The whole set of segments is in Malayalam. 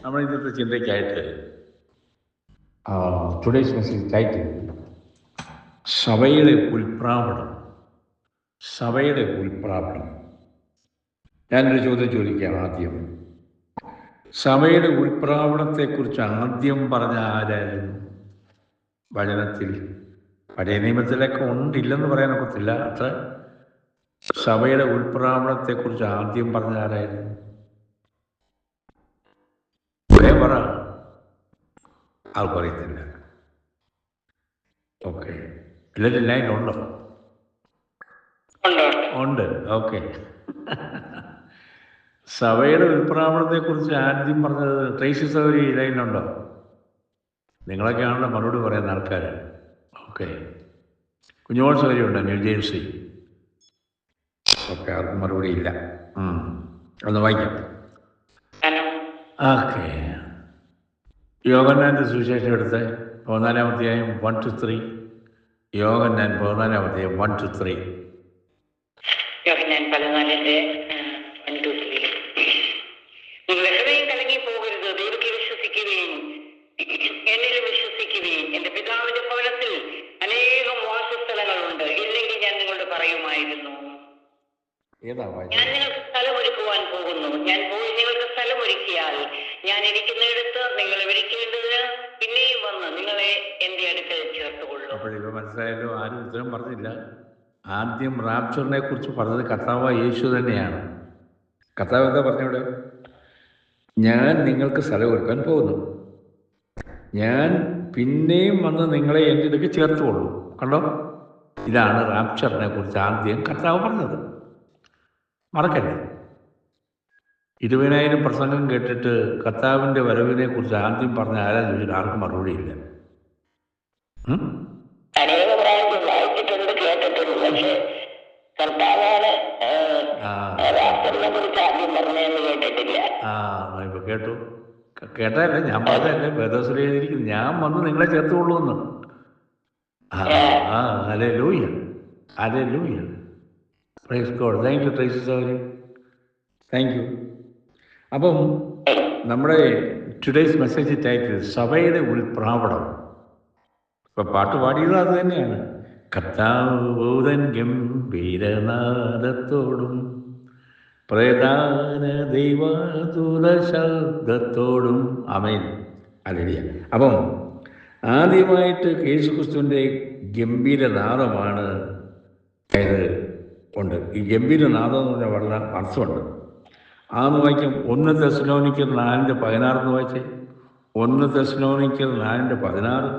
നമ്മൾ ഇന്നത്തെ ചിന്തയ്ക്കായിട്ട് ടുഡേയ്സ് മെസ്സേജ് ടൈറ്റിൽ സഭയുടെ ഉൽപ്രാവണം. സഭയുടെ ഉൽപ്രാവണം. ഞാനൊരു ചോദ്യം ചോദിക്കാം ആദ്യം. സഭയുടെ ഉൽപ്രാവണത്തെക്കുറിച്ച് ആദ്യം പറഞ്ഞ ആരായിരുന്നു വചനത്തിൽ? പഴയ നിയമത്തിലൊക്കെ ഉണ്ടില്ലെന്ന് പറയാനൊക്കത്തില്ല. അത്ര സഭയുടെ ഉൽപ്രാവണത്തെക്കുറിച്ച് ആദ്യം പറഞ്ഞ ആരായിരുന്നു? പറ. ആർക്കറിയത്തില്ല. ഓക്കെ, എല്ലാവരും ലൈനുണ്ടോ? ഉണ്ട്. ഓക്കെ. സഭയുടെ ഉൽപ്രാവണത്തെക്കുറിച്ച് ആദ്യം പറഞ്ഞത് ട്രേസി സൗരി ലൈനുണ്ടോ? നിങ്ങളൊക്കെയാണല്ലോ മറുപടി പറയുന്ന ആൾക്കാർ. ഓക്കെ. കുഞ്ഞുമോൾ സൗകര്യമുണ്ടോ? ന്യൂജേഴ്സി. ഓക്കെ, ആർക്കും മറുപടി ഇല്ല. ഒന്ന് വായിക്കാം. ഓക്കെ. യോഹന്നാൻ്റെ സുവിശേഷം എടുത്ത് 14-ാം അധ്യായം 1-3. യോഹന്നാൻ 14-ാം അധ്യായം 1-3. യോഹന്നാൻ 14-ന്റെ 1-3. നിങ്ങൾ ഹൃദയം കലങ്ങി പോകരുത്. ദൈവത്തിൽ വിശ്വസിക്കുകയും എന്നിലും വിശ്വസിക്കുകയും. എന്റെ പിതാവിന്റെ ഭവനത്തിൽ അനേകം വാസസ്ഥലങ്ങളുണ്ട്. ഇല്ലെങ്കിൽ ഞാൻ നിങ്ങളോട് പറയുമായിരുന്നു. ഞാൻ നിങ്ങൾക്ക് സ്ഥലമൊരുക്കുവാൻ പോകുന്നു. ഞാൻ പോയി നിങ്ങൾക്ക് സ്ഥലമൊരുക്കിയാൽ ഞാൻ ഇരിക്കുന്നിടത്ത് നിങ്ങൾ വിളിക്കേണ്ടതിന് പിന്നെയും വന്ന് നിങ്ങളെ എന്റെ അടുക്കൽ ചേർത്തുകൊള്ളു. അപ്പോഴിപ്പോൾ മനസ്സിലായല്ലോ, ആരും ഉത്തരം പറഞ്ഞില്ല. ആദ്യം റാപ്ചറിനെ കുറിച്ച് പറഞ്ഞത് കർത്താവ് യേശു തന്നെയാണ്. കർത്താവ് എന്താ പറഞ്ഞവിടെ? ഞാൻ നിങ്ങൾക്ക് സ്ഥലം ഒരുക്കാൻ പോകുന്നു, ഞാൻ പിന്നെയും വന്ന് നിങ്ങളെ എൻ്റെ അടുക്ക് ചേർത്തുകൊള്ളു. കണ്ടോ, ഇതാണ് റാപ്ചറിനെ കുറിച്ച് ആദ്യം കർത്താവ് പറഞ്ഞത്. മറക്കല്ലേ. 20,000 പ്രസംഗം കേട്ടിട്ട് കർത്താവിൻ്റെ വരവിനെ കുറിച്ച് ആദ്യം പറഞ്ഞ ആരാ ചോദിച്ചിട്ട് ആർക്കും മറുപടിയില്ല. ഇപ്പൊ കേട്ടു. കേട്ടല്ലേ, ഞാൻ പറഞ്ഞല്ലേ, വേദോസിൽ എഴുതിയിരിക്കുന്നു, ഞാൻ വന്ന് നിങ്ങളെ ചേർത്തുകൊള്ളുമെന്ന്. Hallelujah, hallelujah. Praise God. Thank you Tracy സൗരി, താങ്ക് യു. അപ്പം നമ്മുടെ ടുഡേയ്സ് മെസ്സേജ് ടൈറ്റിൽ സഭയുടെ ഉൽപ്രാവണം. ഇപ്പം പാട്ട് പാടിയത് അത് തന്നെയാണ്. കർത്താവൂതൻ ഗംഭീരനാദത്തോടും പ്രധാന ദൈവദൂത ശബ്ദത്തോടും. ആമേൻ, ഹല്ലേലൂയ. അപ്പം ആദ്യമായിട്ട് യേശുക്രിസ്തുവിൻ്റെ ഗംഭീരനാദമാണ് ഉണ്ട്. ഈ ഗംഭീരനാദം എന്ന് പറഞ്ഞാൽ വളരെ അർത്ഥമുണ്ട്. ആന്ന് വായിക്കാം. 1 തെസ്സലോനിക്കർ 4:16 വായിച്ചേ. 1 തെസ്സലോനിക്കർ 4:16.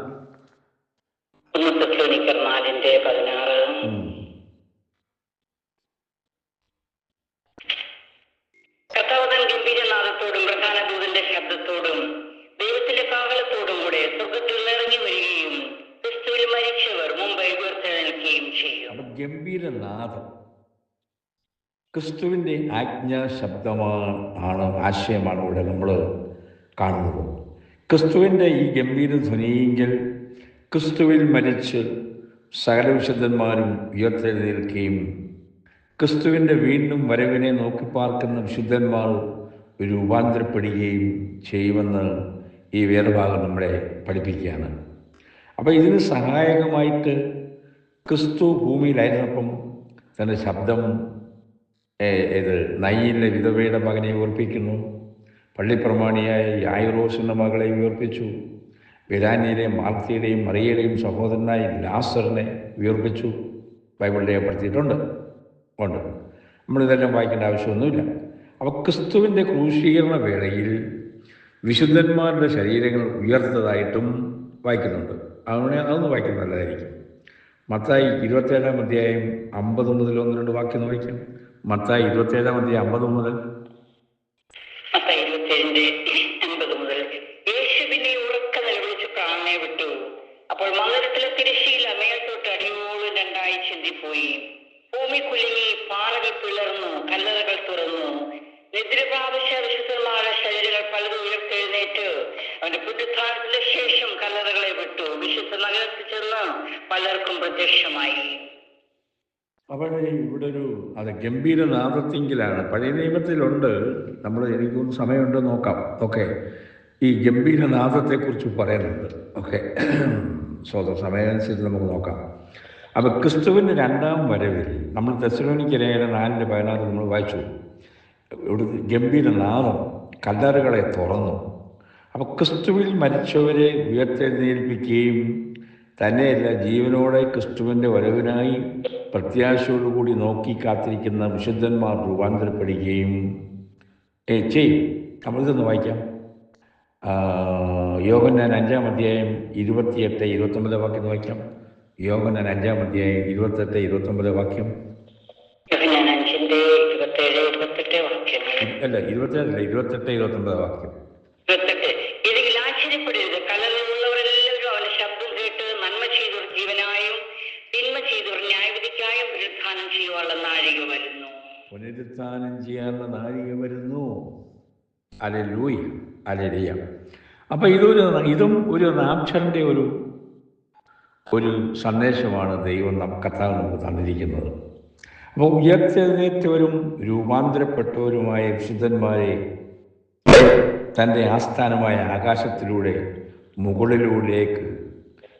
കർത്താവതൻ ഗംഭീരനാദത്തോടും പ്രധാന ദൂതന്റെ ശബ്ദത്തോടും ദൈവത്തിന്റെ കാഹളത്തോടും കൂടെ സ്വർഗ്ഗത്തിൽ നിറങ്ങി വരികയും ക്രിസ്തുവിൽ മരിച്ചവർ മുമ്പ് ഉയർത്തെഴുന്നേൽക്കുകയും ചെയ്യും. അപ്പൊ ഗംഭീരനാദം ക്രിസ്തുവിൻ്റെ ആജ്ഞാ ശബ്ദമാണ്, ആശയമാണ് ഇവിടെ നമ്മൾ കാണുന്നത്. ക്രിസ്തുവിൻ്റെ ഈ ഗംഭീര ധ്വനിയെങ്കിൽ ക്രിസ്തുവിൽ മരിച്ച് സകല വിശുദ്ധന്മാരും ഉയർത്തെഴുന്നേൽക്കുകയും ക്രിസ്തുവിൻ്റെ വീണ്ടും വരവിനെ നോക്കിപ്പാർക്കുന്ന വിശുദ്ധന്മാർ രൂപാന്തരപ്പെടുകയും ചെയ്യുമെന്ന് ഈ വേദഭാഗം നമ്മളെ പഠിപ്പിക്കുകയാണ്. അപ്പോൾ ഇതിന് സഹായകമായിട്ട് ക്രിസ്തു ഭൂമിയിലായിരുന്നപ്പം തൻ്റെ ശബ്ദം നയിലെ വിധവയുടെ മകനെ ഉയർപ്പിക്കുന്നു, പള്ളിപ്രമാണിയായ യായിറോസിൻ്റെ മകളെ ഉയർപ്പിച്ചു, ബെഥാനിയിലെ മാർത്തയുടെയും മറിയയുടെയും സഹോദരനായ ലാസറിനെ ഉയർപ്പിച്ചു. ബൈബിൾ രേഖപ്പെടുത്തിയിട്ടുണ്ട്. നമ്മളിതെല്ലാം വായിക്കേണ്ട ആവശ്യമൊന്നുമില്ല. അപ്പോൾ ക്രിസ്തുവിൻ്റെ ക്രൂശീകരണ വേളയിൽ വിശുദ്ധന്മാരുടെ ശരീരങ്ങൾ ഉയർത്തതായിട്ടും വായിക്കുന്നുണ്ട്. അതൊന്ന് വായിക്കുന്നത് നല്ലതായിരിക്കും. മത്തായി 27-ാം അധ്യായം 50 മുതൽ 1-2 വാക്യം വായിക്കാം. മത്തായി 27-ാം അധ്യായം 50 മുതൽ. യേശു പിന്നെ ഉറക്ക നിലവിളിച്ച് പ്രാണനെ വിട്ടു. അപ്പോൾ മന്ദിരത്തിലെ തിരശ്ശീല മേൽത്തോട്ട് അടിയോളം രണ്ടായി ചിന്തിപ്പോയി. ഭൂമി കുലുങ്ങി, പാറകൾ പിളർന്നു, കല്ലറകൾ തുറന്നു. നിദ്ര പ്രാപിച്ച വിശുദ്ധന്മാരുടെ ശരീരങ്ങൾ പലതും ഉയർത്തെഴുന്നേറ്റ് അവന്റെ പുനരുത്ഥാനത്തിന് ശേഷം കല്ലറകളെ വിട്ടു വിശുദ്ധ നഗരത്തിൽ ചെന്ന് പലർക്കും പ്രത്യക്ഷമായി. അപ്പോൾ ഇവിടെ ഒരു ഗംഭീരനാദത്തിങ്കിലാണ്. പഴയ നിയമത്തിലുണ്ട്, നമ്മൾ എനിക്കൊന്ന് സമയമുണ്ട് നോക്കാം. ഓക്കെ, ഈ ഗംഭീരനാദത്തെക്കുറിച്ച് പറയുന്നുണ്ട്. ഓക്കെ, സമയമനുസരിച്ച് നമുക്ക് നോക്കാം. അപ്പോൾ ക്രിസ്തുവിൻ്റെ രണ്ടാം വരവിൽ നമ്മൾ തെസ്സലോനിക്ക ലേഖനം 4:16 നമ്മൾ വായിച്ചു. ഇവിടെ ഗംഭീരനാദം കല്ലറുകളെ തുറന്നു. അപ്പോൾ ക്രിസ്തുവിൽ മരിച്ചവരെ ഉയർത്തെഴുന്നേൽപ്പിക്കുകയും തന്നെയല്ല, ജീവനോടെ ക്രിസ്തുവിൻ്റെ വരവിനായി പ്രത്യാശയോടുകൂടി നോക്കി കാത്തിരിക്കുന്ന വിശുദ്ധന്മാർ രൂപാന്തരപ്പെടുകയും ചെയ്യും. നമ്മളിതൊന്ന് വായിക്കാം. യോഹന്നാൻ 5:28-29 വാക്യം വായിക്കാം. യോഹന്നാൻ 5:28-29 വാക്യം. അല്ല, 27-29 വാക്യം. പുനരുത്ഥാനം ചെയ്യാനുള്ള നാഴിക വരുന്നു. Hallelujah, hallelujah. അപ്പം ഇതും ഒരു റാപ്ചറിൻ്റെ ഒരു സന്ദേശമാണ് ദൈവം കർത്താവ് നമുക്ക് തന്നിരിക്കുന്നത്. അപ്പോൾ ഉയർത്തെഴുന്നേറ്റവരും രൂപാന്തരപ്പെട്ടവരുമായ വിശുദ്ധന്മാരെ തൻ്റെ ആസ്ഥാനമായ ആകാശത്തിലൂടെ മുകളിലൂടെക്ക്,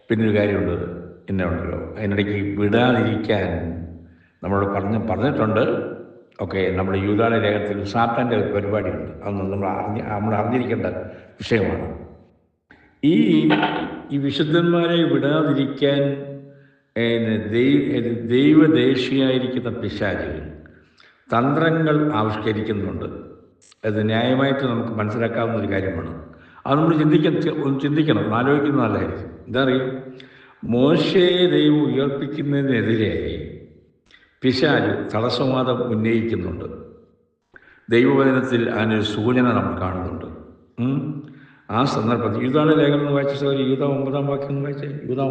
പിന്നൊരു കാര്യമുള്ളത് എന്നുണ്ടല്ലോ, അതിനിടയ്ക്ക് വിടാതിരിക്കാൻ നമ്മളോട് പറഞ്ഞിട്ടുണ്ട്. ഓക്കെ, നമ്മുടെ യൂദായുടെ ലേഖനത്തിൽ സാത്താൻ്റെ പരിപാടിയുണ്ട്. അതൊന്നും നമ്മൾ അറിഞ്ഞിരിക്കേണ്ട വിഷയമാണ്. ഈ വിശുദ്ധന്മാരെ വിടാതിരിക്കാൻ ദൈവദേശിയായിരിക്കുന്ന പിശാച് തന്ത്രങ്ങൾ ആവിഷ്കരിക്കുന്നുണ്ട്. അത് ന്യായമായിട്ട് നമുക്ക് മനസ്സിലാക്കാവുന്ന ഒരു കാര്യമാണ്. അത് നമ്മൾ ചിന്തിക്കണം, ആലോചിക്കുന്നത് നല്ലതായിരിക്കും. എന്താ അറിയും, മോശയെ ദൈവം ഉയർപ്പിക്കുന്നതിനെതിരെ പിശാച് തടസ്സവാദം ഉന്നയിക്കുന്നുണ്ട്. ദൈവവചനത്തിൽ അതിനൊരു സൂചന നമ്മൾ കാണുന്നുണ്ട്. ആ സന്ദർഭത്തിൽ യൂദായുടെ ലേഖനം വായിച്ച യൂദാ 9 വാക്യം വായിച്ചേ. യൂദാ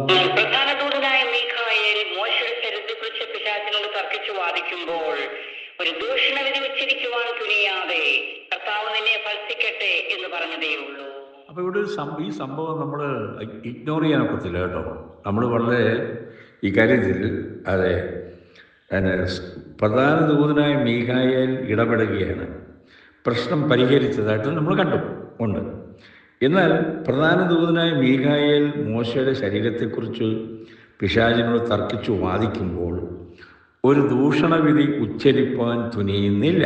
ഒരു ദൂഷണവിധി ഉച്ചരിക്കുവാൻ തുനിയാതെ കർത്താവ് നിന്നെ ഭർത്തിക്കട്ടെ എന്ന് പറഞ്ഞതേ ഉള്ളൂ. അപ്പോൾ ഇവിടെ ഈ സംഭവം നമ്മൾ ഇഗ്നോർ ചെയ്യാൻ ഒക്കത്തില്ല കേട്ടോ. നമ്മൾ വളരെ ഈ കാര്യത്തിൽ അതെ പ്രധാന ദൂതനായ മീഖായേൽ ഇടപെടുകയാണ്. പ്രശ്നം പരിഹരിച്ചതായിട്ട് നമ്മൾ ഉണ്ട്. എന്നാൽ പ്രധാന ദൂതനായ മീഖായേൽ മോശയുടെ ശരീരത്തെക്കുറിച്ച് പിശാചിനോട് തർക്കിച്ചു വാദിക്കുമ്പോൾ ഒരു ദൂഷണവിധി ഉച്ചരിപ്പാൻ തുനിയുന്നില്ല.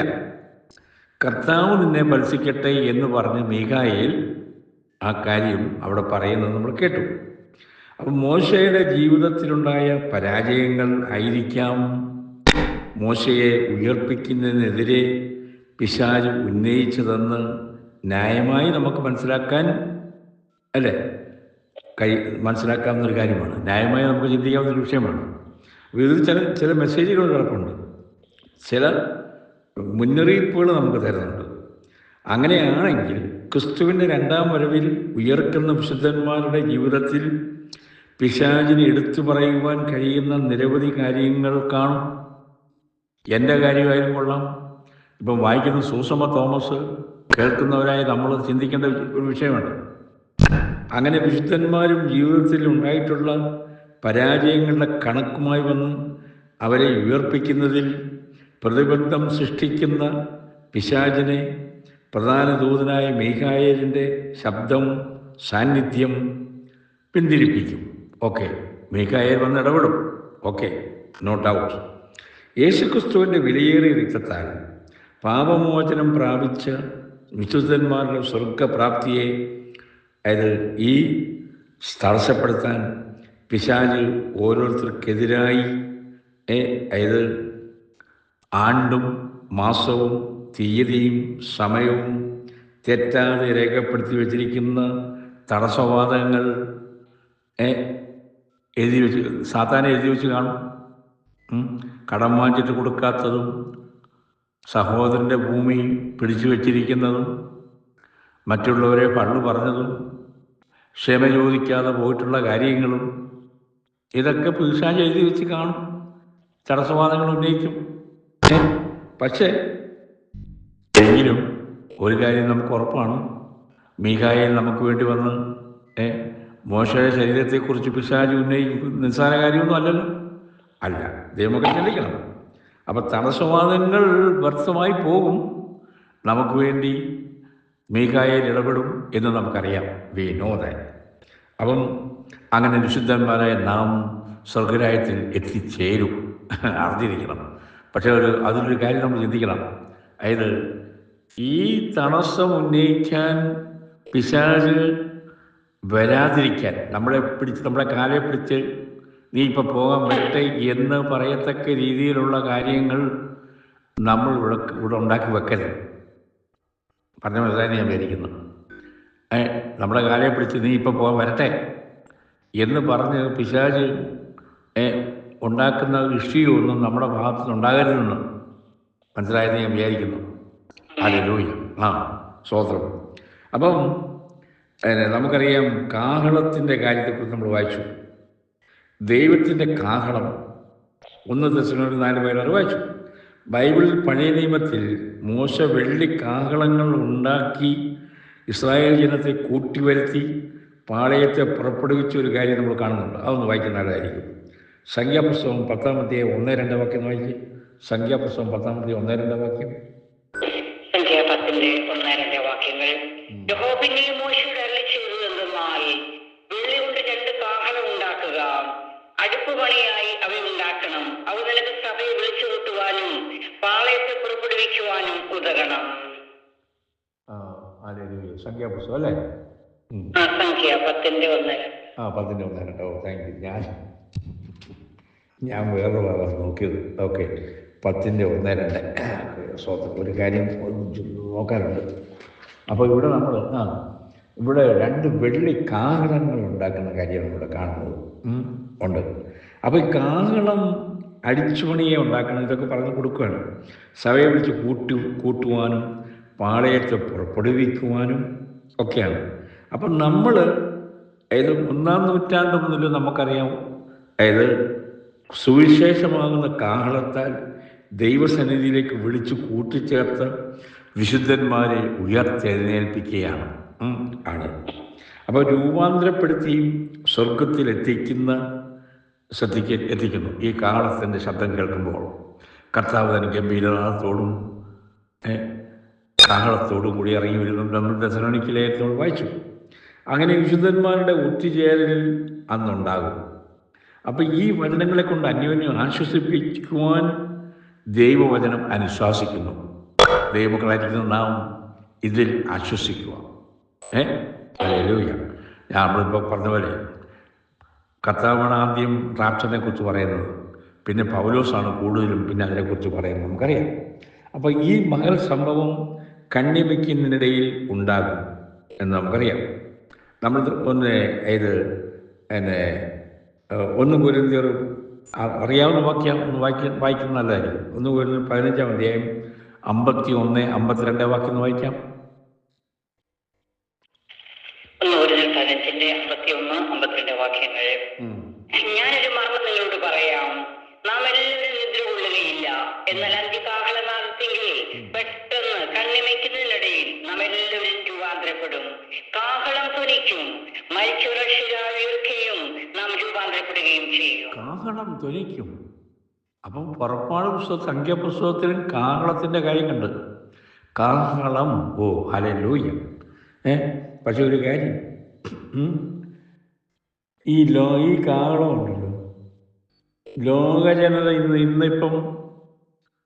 കർത്താവ് നിന്നെ ഭത്സിക്കട്ടെ എന്ന് പറഞ്ഞ് മീഖായേൽ ആ കാര്യം അവിടെ പറയുന്നത് നമ്മൾ കേട്ടു. അപ്പം മോശയുടെ ജീവിതത്തിലുണ്ടായ പരാജയങ്ങൾ ആയിരിക്കാം മോശയെ ഉയർപ്പിക്കുന്നതിനെതിരെ പിശാച് ഉന്നയിച്ചതെന്ന് ന്യായമായി നമുക്ക് മനസ്സിലാക്കാവുന്നൊരു കാര്യമാണ്. ന്യായമായി നമുക്ക് ചിന്തിക്കാവുന്നൊരു വിഷയമാണ്. ഇതിൽ ചില മെസ്സേജുകൾ കിടപ്പുണ്ട്, ചില മുന്നറിയിപ്പുകൾ നമുക്ക് തരുന്നുണ്ട്. അങ്ങനെയാണെങ്കിൽ ക്രിസ്തുവിൻ്റെ രണ്ടാം വരവിൽ ഉയർക്കുന്ന വിശുദ്ധന്മാരുടെ ജീവിതത്തിൽ പിശാചിന് എടുത്തു പറയുവാൻ കഴിയുന്ന നിരവധി കാര്യങ്ങൾ കാണും. എൻ്റെ കാര്യമായാലും കൊള്ളാം, ഇപ്പം വായിക്കുന്ന സൂസമ്മ തോമസ്, കേൾക്കുന്നവരായ നമ്മൾ ചിന്തിക്കേണ്ട ഒരു വിഷയമാണ്. അങ്ങനെ വിശുദ്ധന്മാരും ജീവിതത്തിൽ ഉണ്ടായിട്ടുള്ള പരാജയങ്ങളുടെ കണക്കുമായി വന്ന് അവരെ ഉയർപ്പിക്കുന്നതിൽ പ്രതിബന്ധം സൃഷ്ടിക്കുന്ന പിശാചിനെ പ്രധാന ദൂതനായ മീഖായേലിൻ്റെ ശബ്ദം, സാന്നിധ്യം പിന്തിരിപ്പിക്കും. ഓക്കെ, മീഖായേൽ വന്ന് ഇടപെടും. Okay, no doubt. യേശുക്രിസ്തുവിൻ്റെ വിലയേറിയ രക്തത്താൽ പാപമോചനം പ്രാപിച്ച വിശുദ്ധന്മാരുടെ സ്വർഗപ്രാപ്തിയെ ഈ തടസ്സപ്പെടുത്താൻ പിശാച് ഓരോരുത്തർക്കെതിരായി ആണ്ടും മാസവും തീയതിയും സമയവും തെറ്റാതെ രേഖപ്പെടുത്തി വച്ചിരിക്കുന്ന തടസ്സവാദങ്ങൾ സാത്താനെ എഴുതി വെച്ച് കാണും. കടം വാങ്ങിച്ചിട്ട് കൊടുക്കാത്തതും, സഹോദരൻ്റെ ഭൂമി പിടിച്ചു വച്ചിരിക്കുന്നതും, മറ്റുള്ളവരെ പള്ളു പറഞ്ഞതും, ക്ഷമ ചോദിക്കാതെ പോയിട്ടുള്ള കാര്യങ്ങളും, ഇതൊക്കെ പിശാച് എഴുതി വെച്ച് കാണും, തടസ്സവാദങ്ങൾ ഉന്നയിക്കും. പക്ഷേ എങ്കിലും ഒരു കാര്യം നമുക്ക് ഉറപ്പാണ്, മീഖായേൽ നമുക്ക് വേണ്ടി വന്ന് മോശയുടെ ശരീരത്തെക്കുറിച്ച് പിശാച് ഉന്നയിക്കും നിസ്സാര കാര്യമൊന്നും അല്ലല്ലോ. അല്ല, ദൈവമൊക്കെ ചിന്തിക്കണം. അപ്പം തടസ്സവാദങ്ങൾ വ്യർത്ഥമായി പോകും. നമുക്ക് വേണ്ടി മീഖായേൽ ഇടപെടും എന്ന് നമുക്കറിയാം. We know that. അപ്പം അങ്ങനെ വിശുദ്ധന്മാരെ നാം സ്വർഗരാജ്യത്തിൽ എത്തിച്ചേരും, അറിഞ്ഞിരിക്കണം. പക്ഷേ അതിലൊരു കാര്യം നമ്മൾ ചിന്തിക്കണം. അതായത് ഈ തടസ്സം ഉന്നയിക്കാൻ പിശാച് വരാതിരിക്കാൻ, നമ്മളെ കാലെ പിടിച്ച് നീ ഇപ്പം പോകാൻ വരട്ടെ എന്ന് പറയത്തക്ക രീതിയിലുള്ള കാര്യങ്ങൾ നമ്മൾ ഇവിടെ ഉണ്ടാക്കി വെക്കരുത്. പറഞ്ഞ മനസ്സിലായി ഞാൻ വിചാരിക്കുന്നു. നമ്മുടെ കാലെ പിടിച്ച് നീ ഇപ്പം പോകാൻ വരട്ടെ എന്ന് പറഞ്ഞ് പിശാച് ഉണ്ടാക്കുന്ന ഇഷ്യൂ ഒന്നും നമ്മുടെ ഭാഗത്തുനിന്ന് ഉണ്ടാകരുതെന്ന് മനസ്സിലായെന്ന് ഞാൻ വിചാരിക്കുന്നു. ഹല്ലേലൂയ. സ്തോത്രം. അപ്പം നമുക്കറിയാം, കാഹളത്തിൻ്റെ കാര്യത്തെക്കുറിച്ച് നമ്മൾ വായിച്ചു. ദൈവത്തിൻ്റെ കാഹളം 1 തെസ്സലോനിക്കർ 4:16 വായിച്ചു. ബൈബിളിൽ പഴയ നിയമത്തിൽ മോശ വെള്ളി കാഹളങ്ങൾ ഉണ്ടാക്കി ഇസ്രായേൽ ജനത്തെ കൂട്ടിവരുത്തി പാളയത്തെ പുറപ്പെടുവിച്ച ഒരു കാര്യം നമ്മൾ കാണുന്നുണ്ട്. അതൊന്ന് വായിക്കുന്ന നല്ലതായിരിക്കും. സംഖ്യാപുസ്തകം 10-ാം അധ്യായം 1-2 വാക്യം വായിക്കും. സംഖ്യാപുസ്തകം 10-ാം അധ്യായം 1-2 വാക്യം. സംഖ്യ 10:1-2 വാക്യങ്ങൾ. യഹോവ പിന്നെയും മോശയോട് അരുളിച്ചെയ്തത് എന്തെന്നാൽ, വെള്ളി കൊണ്ട് 2 കാഹളം ഉണ്ടാക്കുക, അടുപ്പുപണിയായി അവ ഉണ്ടാക്കണം. അവ നിനക്ക് സഭയെ വിളിച്ചു കൂട്ടുവാനും പാളയത്തെ പുറപ്പെടുവിക്കുവാനും ഉതകണം. സംഖ്യാപുസ്തകം അല്ലേ? സംഖ്യ 10:1. 10:1. Thank you. ഞാൻ വേറെ ഭാഗം നോക്കിയത്. ഓക്കെ, 10:1-2 സ്വന്തം ഒരു കാര്യം നോക്കാനുണ്ട്. അപ്പോൾ ഇവിടെ നമ്മൾ ഇവിടെ 2 വെള്ളി കാഹളങ്ങൾ ഉണ്ടാക്കുന്ന കാര്യമാണ് ഇവിടെ കാണുന്നത് ഉണ്ട്. അപ്പോൾ ഈ കാഹളം അടിച്ചുപണിയെ ഉണ്ടാക്കണം, ഇതൊക്കെ പറഞ്ഞു കൊടുക്കുകയാണ്. സഭയെ വിളിച്ച് കൂട്ടുവാനും പാളയത്തെ പുറപ്പെടുവിക്കുവാനും ഒക്കെയാണ്. അപ്പം നമ്മൾ 1-ാം നൂറ്റാണ്ട് മുതൽ നമുക്കറിയാം, സുവിശേഷമാകുന്ന കാഹളത്താൽ ദൈവസന്നിധിയിലേക്ക് വിളിച്ചു കൂട്ടിച്ചേർത്ത് വിശുദ്ധന്മാരെ ഉയർത്തെഴുന്നേൽപ്പിക്കുകയാണ് ആണ്. അപ്പോൾ രൂപാന്തരപ്പെടുത്തിയും സ്വർഗത്തിൽ എത്തിക്കുന്നു. ഈ കാഹളത്തിൻ്റെ ശബ്ദം കേൾക്കുമ്പോൾ കർത്താവ് തന്നെ ഗംഭീരനാഥത്തോടും കാഹളത്തോടും കൂടി ഇറങ്ങി വരുന്നു. നമ്മൾ തെസ്സലോനിക്കർ ലേഖനത്തിൽ വായിച്ചു. അങ്ങനെ വിശുദ്ധന്മാരുടെ ഒത്തുചേരലിൽ അന്നുണ്ടാകും. അപ്പം ഈ വചനങ്ങളെ കൊണ്ട് അന്യോന്യം ആശ്വസിപ്പിക്കുവാൻ ദൈവവചനം അനുശാസിക്കുന്നു. ദൈവമക്കളായിരിക്കുന്ന നാം ഇതിൽ ആശ്വസിക്കുക. ഹല്ലേലൂയ. നമ്മളിപ്പോൾ പറഞ്ഞ പോലെ കർത്താവാണ് ആദ്യം റാപ്ചറിനെ കുറിച്ച് പറയുന്നത്, പിന്നെ പൗലോസാണ് കൂടുതലും പിന്നെ അതിനെക്കുറിച്ച് പറയുന്നത് നമുക്കറിയാം. അപ്പോൾ ഈ മഹൽ സംഭവം കണ്ണിമയ്ക്കുന്നതിനിടയിൽ ഉണ്ടാകും എന്ന് നമുക്കറിയാം. നമ്മൾ ഒന്ന് കൊരിന്ത്യർ അറിയാവുന്ന വായിക്കുന്ന നല്ലതായിരിക്കും. 1 കൊരിന്ത്യർ 15-ാം അധ്യായം 51-52 വാക്യം വായിക്കാം. 1 കൊരിന്ത്യർ 15:51-52 വാക്യങ്ങൾ. ഞാനൊരു മർമ്മം നിങ്ങളോട് പറയാം, നാം എല്ലാവരും നിദ്ര കൊള്ളുകയില്ല. എന്നാൽ അന്ത്യകാഹളനാദത്തെങ്കിൽ പെട്ടെന്ന് കണ്ണിമയ്ക്കുന്നതിനിടയിൽ നാം എല്ലാവരും രൂപാന്തരപ്പെടും. കാഹളം ധ്വനിക്കും, മരിച്ചവർ ഉയർക്കുകയും നാം രൂപാന്തരപ്പെടുകയും ചെയ്യും. കാഹളം ധ്വനിക്കും. അപ്പം പുറപ്പാട് സംഖ്യാപുസ്തകത്തിലും കാഹളത്തിൻ്റെ കാര്യം കണ്ട് കാഹളം. ഹല്ലേലൂയ. പക്ഷെ ഒരു കാര്യം, ഈ കാഹളം ഉണ്ടല്ലോ, ലോകജനത ഇന്നിപ്പം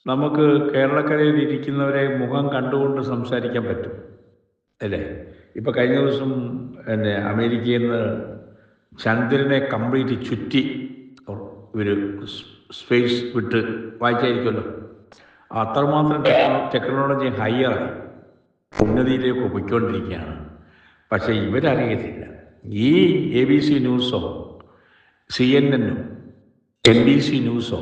നമുക്ക് കേരളക്കരയിൽ ഇരിക്കുന്നവരെ മുഖം കണ്ടുകൊണ്ട് സംസാരിക്കാൻ പറ്റും അല്ലേ? ഇപ്പം കഴിഞ്ഞ ദിവസം അമേരിക്കയിൽ നിന്ന് ചന്ദ്രനെ കംപ്ലീറ്റ് ചുറ്റി ഒരു സ്പേസ് വിട്ട് വായിച്ചായിരിക്കുമല്ലോ. അത്രമാത്രം ടെക്നോളജി ഹയറായി ഉന്നതിയിലേക്ക് പോയിക്കൊണ്ടിരിക്കുകയാണ്. പക്ഷേ ഇവരറിയത്തില്ല. ഈ ABC ന്യൂസോ CNN-നോ NBC ന്യൂസോ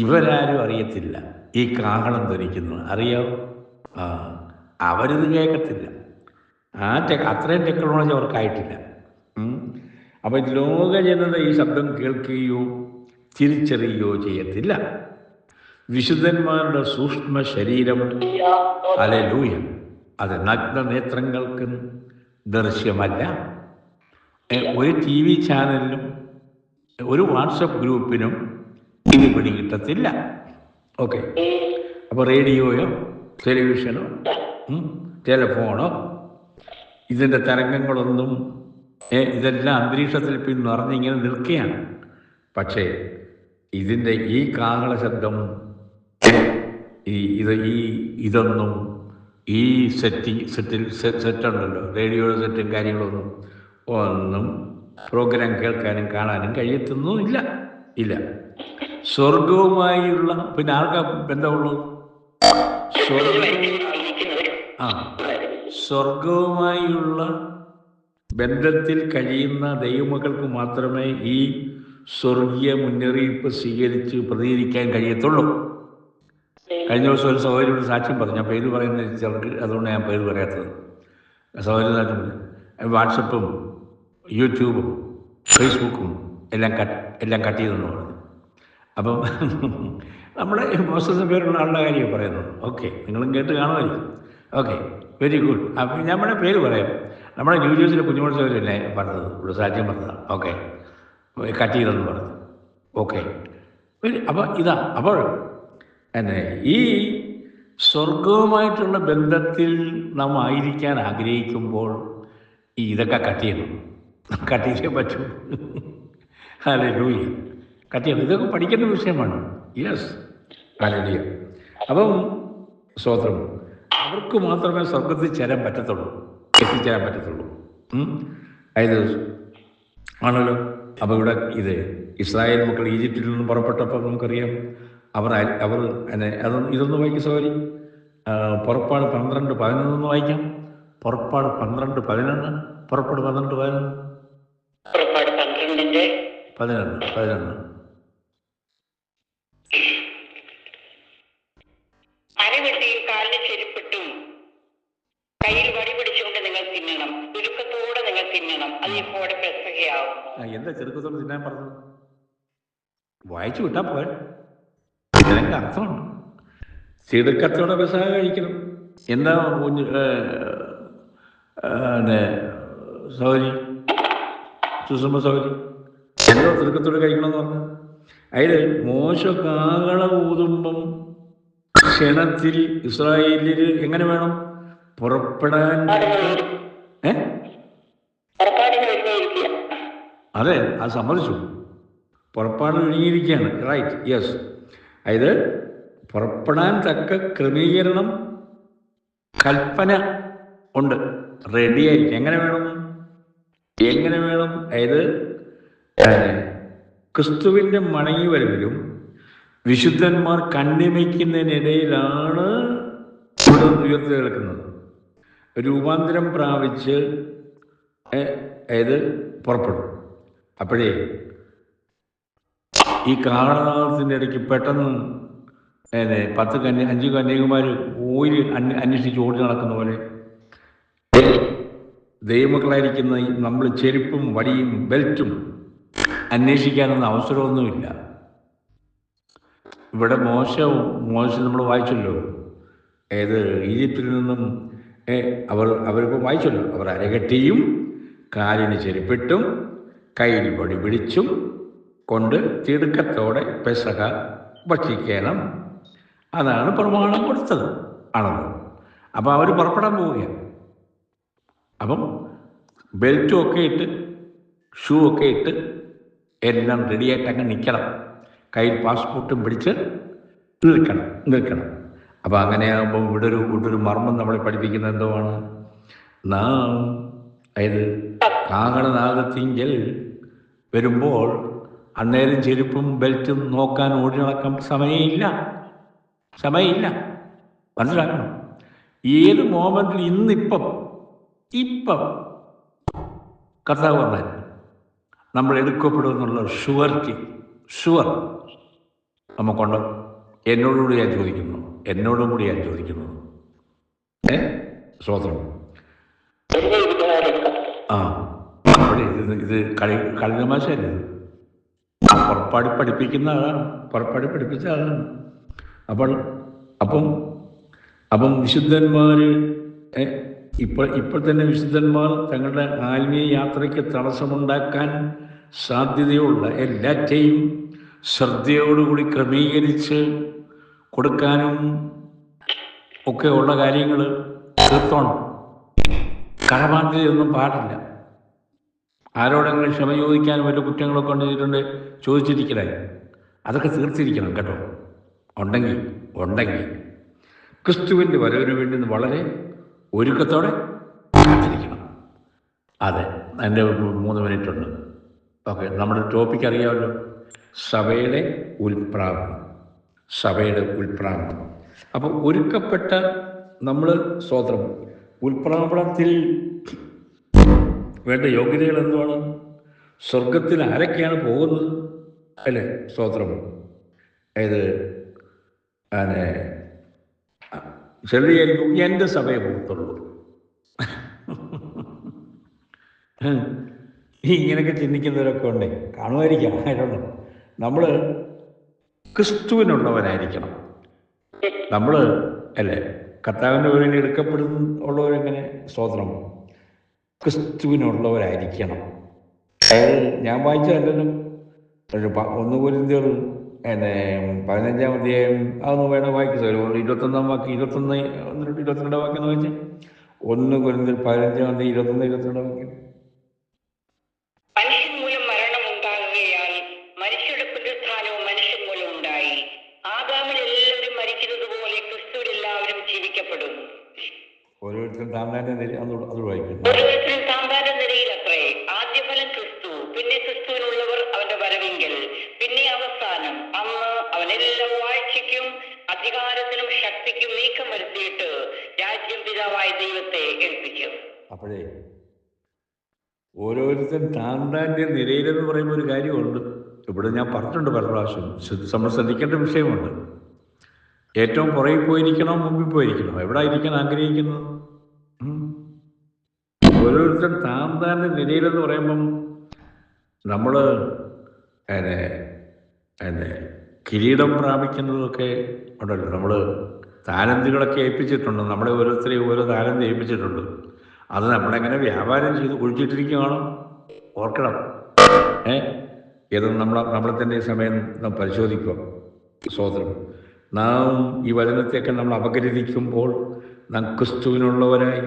ഇവരാരും അറിയത്തില്ല ഈ കാഹളം ധരിക്കുന്നത്. അറിയാമോ? അവരിത് കേൾക്കത്തില്ല. അത്രയും ടെക്നോളജി അവർക്കായിട്ടില്ല. അപ്പം ലോക ജനത ഈ ശബ്ദം കേൾക്കുകയോ തിരിച്ചറിയുകയോ ചെയ്യത്തില്ല. വിശുദ്ധന്മാരുടെ സൂക്ഷ്മ ശരീരം, ഹല്ലേലൂയ, അത് നഗ്നനേത്രങ്ങൾക്ക് ദൃശ്യമല്ല. ഒരു TV ചാനലിനും ഒരു വാട്സപ്പ് ഗ്രൂപ്പിനും ഇത് പിടികിട്ടത്തില്ല. ഓക്കെ. അപ്പോൾ റേഡിയോയോ ടെലിവിഷനോ ടെലിഫോണോ ഇതിൻ്റെ തരംഗങ്ങളൊന്നും ഇതെല്ലാം അന്തരീക്ഷത്തിൽ പിന്നെ നിറഞ്ഞിങ്ങനെ നിൽക്കുകയാണ്. പക്ഷേ ഇതിൻ്റെ ഈ കാഹള ശബ്ദം ഇതൊന്നും ഈ സെറ്റുണ്ടല്ലോ, റേഡിയോ സെറ്റും കാര്യങ്ങളൊന്നും ഒന്നും പ്രോഗ്രാം കേൾക്കാനും കാണാനും കഴിയത്തൊന്നുമില്ല. ഇല്ല. സ്വർഗവുമായുള്ള പിന്നെ ആർക്കാ ബന്ധമുള്ളൂ? സ്വർഗവുമായുള്ള ബന്ധത്തിൽ കഴിയുന്ന ദൈവമക്കൾക്ക് മാത്രമേ ഈ സ്വർഗീയ മുന്നറിയിപ്പ് സ്വീകരിച്ച് പ്രതികരിക്കാൻ കഴിയത്തുള്ളൂ. കഴിഞ്ഞ ദിവസം ഒരു സഹോദരിയോട് സാക്ഷ്യം പറഞ്ഞു. ഞാൻ പേര് പറയുന്ന ചിലർക്ക് അതുകൊണ്ട് ഞാൻ പേര് പറയാത്തത്. സഹോദരി സാക്ഷ്യം വാട്സപ്പും യൂട്യൂബും ഫേസ്ബുക്കും എല്ലാം കട്ട് ചെയ്തെന്ന് പറഞ്ഞു. അപ്പം നമ്മുടെ മോശം പേരുള്ള ആളുടെ കാര്യമാണ് പറയുന്നത്. ഓക്കെ, നിങ്ങളും കേട്ട് കാണുമായിരിക്കും. Okay, very good. അപ്പം നമ്മുടെ പേര് പറയാം. നമ്മുടെ ന്യൂ ജേഴ്സിയിലെ കുഞ്ഞുമോത്സവരല്ലേ പറഞ്ഞത്, ഇവിടെ സാക്ഷ്യം പറഞ്ഞതാണ്. ഓക്കെ, കട്ട് ചെയ്തെന്ന് പറഞ്ഞു. ഓക്കെ, അപ്പോൾ അപ്പോൾ ഈ സ്വർഗവുമായിട്ടുള്ള ബന്ധത്തിൽ നാം ആയിരിക്കാൻ ആഗ്രഹിക്കുമ്പോൾ ഇതൊക്കെ കട്ട് ചെയ്തേ പറ്റൂ. ഹല്ലേലൂയ. കട്ട് ചെയ്യണം. ഇതൊക്കെ പഠിക്കേണ്ട വിഷയമാണ്. Yes, hallelujah. അപ്പം സ്തോത്രം. അവർക്ക് മാത്രമേ സ്വർഗത്തിൽ എത്തിച്ചേരാൻ പറ്റത്തുള്ളൂ. അതായത് ആണല്ലോ. അപ്പോൾ ഇവിടെ ഇസ്രായേൽ മക്കൾ ഈജിപ്തിൽ നിന്നും പുറപ്പെട്ടപ്പോൾ നമുക്കറിയാം അവർ ഇതൊന്ന് വായിക്കും സോറി. പുറപ്പാട് 12:11 വായിക്കാം. പുറപ്പാട് 12:11. പുറപ്പാട് 12:11. അരവെട്ടിയും കാലിന് ചെരുപ്പിട്ടും കയ്യിൽ വടി പിടിച്ചുകൊണ്ട് നിങ്ങൾ തിന്നണം. ചുരുക്കത്തോടെ നിങ്ങൾ തിന്നണം. അത് ഇപ്പോൾ പെസഹയാവും. എന്താ ചെറുക്കത്തോടെ തിന്നാൻ പറഞ്ഞത്? വായിച്ചു വിട്ടാ പോരെ, ഇതിനൊക്കെ അർത്ഥമുണ്ട്. തിടുക്കത്തോടെ പെസഹ കഴിക്കണം. എന്താ സൗരി സുഷമ സൗരി എന്തോ തിടുക്കത്തോടെ കഴിക്കണമെന്ന് പറഞ്ഞു. അതിൽ മോശ കാഹള ഊതുമ്പം ക്ഷണത്തിൽ ഇസ്രായേലിൽ എങ്ങനെ വേണം പുറപ്പെടാൻ? അതെ, അത് സമ്മതിച്ചു. പുറപ്പാട് ഒരുങ്ങിയിരിക്കുകയാണ്. Right, yes. അതായത് പുറപ്പെടാൻ തക്ക ക്രമീകരണം കൽപ്പന ഉണ്ട്, റെഡിയായിരിക്കും. എങ്ങനെ വേണം? അതായത് ക്രിസ്തുവിൻ്റെ മടങ്ങിവരവിലും വിശുദ്ധന്മാർ കണ്ണിമയ്ക്കുന്നതിനിടയിലാണ് ഇവിടെ ഉയർത്തി കേൾക്കുന്നത്. രൂപാന്തരം പ്രാപിച്ച് അതായത് പുറപ്പെടും. അപ്പോഴേ ഈ കാഹളനാദത്തിൻ്റെ ഇടയ്ക്ക് പെട്ടെന്ന് 5 കന്യകമാർ ഓയിൽ അന്വേഷിച്ച് ഓടി നടക്കുന്ന പോലെ ദൈവമക്കളായിരിക്കുന്ന നമ്മൾ ചെരുപ്പും വടിയും ബെൽറ്റും അന്വേഷിക്കാനൊന്നും അവസരമൊന്നുമില്ല. ഇവിടെ മോശ നമ്മൾ വായിച്ചല്ലോ. ഈജിപ്തിൽ നിന്നും അവരിപ്പോൾ വായിച്ചല്ലോ. അവർ അരകെട്ടിയും കാലിന് ചെരുപ്പിട്ടും കയ്യിൽ വടി പിടിച്ചും കൊണ്ട് തിടുക്കത്തോടെ പെസഹ ഭക്ഷിക്കണം. അതാണ് പ്രമാണം കൊടുത്തത് ആണല്ലോ. അപ്പോൾ അവർ പുറപ്പെടാൻ പോവുകയാണ്. അപ്പം ബെൽറ്റും ഒക്കെ ഇട്ട് ഷൂ ഒക്കെ ഇട്ട് എല്ലാം റെഡിയായിട്ട് അങ്ങ് നിൽക്കണം. കയ്യിൽ പാസ്പോർട്ടും പിടിച്ച് നിൽക്കണം. അപ്പോൾ അങ്ങനെയാകുമ്പോൾ ഇവിടെ ഒരു മർമ്മം നമ്മളെ പഠിപ്പിക്കുന്നത് എന്തോ ആണ്. നാം അതായത് കാഹളനാദത്തിങ്കൽ വരുമ്പോൾ അന്നേരം ചെരുപ്പും ബെൽറ്റും നോക്കാൻ ഓടി നടക്കാൻ സമയമില്ല. മനസ്സിലാക്കണം. ഏത് മോമെന്റിൽ ഇപ്പം കർത്താവ് പറഞ്ഞാൽ നമ്മൾ എടുക്കപ്പെടുമെന്നുള്ള ഷുവർ നമുക്കുണ്ടോ? എന്നോടും കൂടി ഞാൻ ചോദിക്കുന്നു. സ്തോത്രം. അവിടെ ഇത് കളിതമാശയല്ല. പുറപ്പാടി പഠിപ്പിക്കുന്ന ആളാണ്, പഠിപ്പിച്ച ആളാണ്. അപ്പം വിശുദ്ധന്മാർ ഇപ്പോൾ തന്നെ വിശുദ്ധന്മാർ തങ്ങളുടെ ആത്മീയ യാത്രയ്ക്ക് തടസ്സമുണ്ടാക്കാൻ സാധ്യതയുള്ള എല്ലാറ്റെയും ശ്രദ്ധയോടുകൂടി ക്രമീകരിച്ച് കൊടുക്കാനും ഒക്കെ ഉള്ള കാര്യങ്ങൾ തീർത്തോണം. കടമാറ്റൊന്നും പാടില്ല. ആരോടെങ്കിലും ക്ഷമ ചോദിക്കാനും വല്ല കുറ്റങ്ങളൊക്കെ ചെയ്തിട്ടുണ്ട് ചോദിച്ചിരിക്കലായി, അതൊക്കെ തീർത്തിരിക്കണം കേട്ടോ. ഉണ്ടെങ്കിൽ ക്രിസ്തുവിൻ്റെ വരവിന് വേണ്ടി വളരെ ഒരുക്കത്തോടെ കാത്തിരിക്കണം. അതെ, എൻ്റെ 3 മിനിറ്റ് ഉണ്ട്. ഓക്കെ, നമ്മുടെ ടോപ്പിക് അറിയാമല്ലോ, സഭയുടെ ഉൽപ്രാവണം. അപ്പോൾ ഒരുക്കപ്പെട്ട നമ്മൾ സ്തോത്രം ഉൽപ്രാവണത്തിൽ വേണ്ട യോഗ്യതകൾ എന്തുവാണ്? സ്വർഗത്തിൽ ആരൊക്കെയാണ് പോകുന്നത് അല്ലേ? സ്തോത്രം. അതായത് ചെറിയായിരിക്കും എൻ്റെ സഭയെ പോകത്തുള്ളൂ. ഇങ്ങനെയൊക്കെ ചിന്തിക്കുന്നവരൊക്കെ ഉണ്ടേ, കാണുമായിരിക്കാം, ആയിട്ടുണ്ട്. നമ്മൾ ക്രിസ്തുവിനുള്ളവരായിരിക്കണം. നമ്മൾ അല്ലേ കർത്താവിൻ്റെ വഴിയിൽ എടുക്കപ്പെടുന്നുള്ളവരെങ്ങനെ? സ്തോത്രം, ക്രിസ്തുവിനുള്ളവരായിരിക്കണം. അതായത് ഞാൻ വായിച്ചതല്ലല്ലോ, 1 കൊരിന്ത്യർ 15-ാം അധ്യായം അതൊന്ന് വേണം വായിക്കുന്നത്. 21-ാം വാക്യം, 22 വാക്യം എന്ന് വായിച്ചേ. 1 കൊരിന്ത്യർ 15-ാം അധ്യായം 21-22 വാക്യം. മനുഷ്യൻ മൂലം മരണം ഉണ്ടാകുകയാൽ മനുഷ്യരുടെ പുനരുത്ഥാനവും മനുഷ്യൻ മൂലം ഉണ്ടായി. ആദാമിൽ എല്ലാവരും മരിക്കുന്നത് പോലെ ക്രിസ്തുവിൽ എല്ലാവരും ജീവിക്കപ്പെടും. ഓരോരുത്തരും താന്താന്റെ നിരയിലത്രേ ആദ്യഫലം ക്രിസ്തു, പിന്നെ ക്രിസ്തുവിനുള്ളവർ അവന്റെ വരവെങ്കിൽ, പിന്നെ അവസാനം. അന്ന് അവനെല്ലാം വാഴ്ചയ്ക്കും അധികാരത്തിനും ശക്തിക്കും നീക്കം വരുത്തിയിട്ട് രാജ്യം പിതാവായ ദൈവത്തെ ഏൽപ്പിക്കും. അപ്പോഴേ ഓരോരുത്തരും താന്താന്റെ നിരയിലെന്ന് പറയുന്ന ഒരു കാര്യമുണ്ട്. ഇവിടെ ഞാൻ പറഞ്ഞിട്ടുണ്ട് പല പ്രാവശ്യം, നമ്മൾ ശ്രദ്ധിക്കേണ്ട വിഷയമുണ്ട്. ഏറ്റവും പുറകിൽ പോയിരിക്കണോ മുമ്പിൽ പോയിരിക്കണോ? എവിടെ ഇരിക്കാൻ ആഗ്രഹിക്കുന്നത്? ഓരോരുത്തരും താന്താന്റെ നിരയിലെന്ന് പറയുമ്പം നമ്മൾ കിരീടം പ്രാപിക്കുന്നതൊക്കെ ഉണ്ടല്ലോ. നമ്മൾ താലന്തുകളൊക്കെ ഏൽപ്പിച്ചിട്ടുണ്ട്, നമ്മളെ ഓരോരുത്തരെയും ഓരോ താലന്ത് ഏൽപ്പിച്ചിട്ടുണ്ട്. അത് നമ്മളെങ്ങനെ വ്യാപാരം ചെയ്ത് കുഴിച്ചിട്ടിരിക്കുകയാണ്, ഓർക്കണം. ഏതും നമ്മളെ തന്നെ സമയം നാം പരിശോധിക്കുക. സ്തോത്രം. നാം ഈ വചനത്തെയൊക്കെ നമ്മൾ അപഗ്രഥിക്കുമ്പോൾ നാം ക്രിസ്തുവിനുള്ളവരായി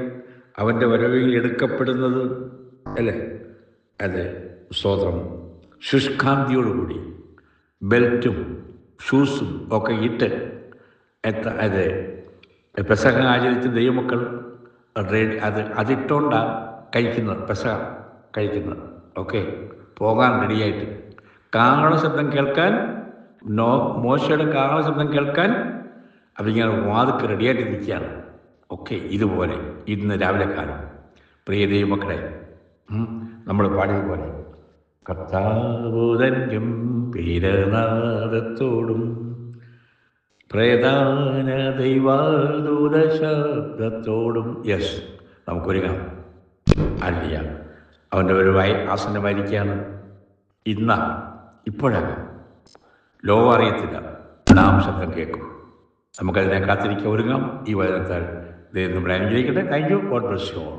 അവൻ്റെ വരവിൽ എടുക്കപ്പെടുന്നത് അല്ലേ? അതെ, സ്തോത്രം. ശുഷ്കാന്തിയോടുകൂടി ബെൽറ്റും ഷൂസും ഒക്കെ ഇട്ട് അതെ പെസഹ ആചരിച്ച ദൈവമക്കൾ അതിട്ടോണ്ടാണ് പെസഹ കഴിക്കുന്നത്. ഓക്കെ, പോകാൻ റെഡിയായിട്ട് കാഹള ശബ്ദം കേൾക്കാൻ, മോശയുടെ കാഹള ശബ്ദം കേൾക്കാൻ അതിങ്ങനെ വാതിക്ക് റെഡിയായിട്ട് നിൽക്കുകയാണ്. ഓക്കെ, ഇതുപോലെ ഇന്ന് രാവിലെ കാലം പ്രിയ ദൈവമക്കളെ നമ്മൾ പാടിയതുപോലെ കർത്താവുതൻ ഗംഭീരനാദത്തോടും പ്രധാന ദൈവദൂത ശബ്ദത്തോടും യെസ് നമുക്കൊരുങ്ങാം. അല്ല, അവൻ്റെ ഒരു ആസന്നമായിരിക്കുകയാണ്. ഇപ്പോഴാണ് ലോകം അറിയത്തില്ല, നാം ശബ്ദം കേൾക്കും. നമുക്കതിനെ കാത്തിരിക്കാൻ ഒരുങ്ങാം. ഈ വചനത്താൽ ദൈവം നമ്മളെ അനുഗ്രഹിക്കട്ടെ. Thank you. God bless you all.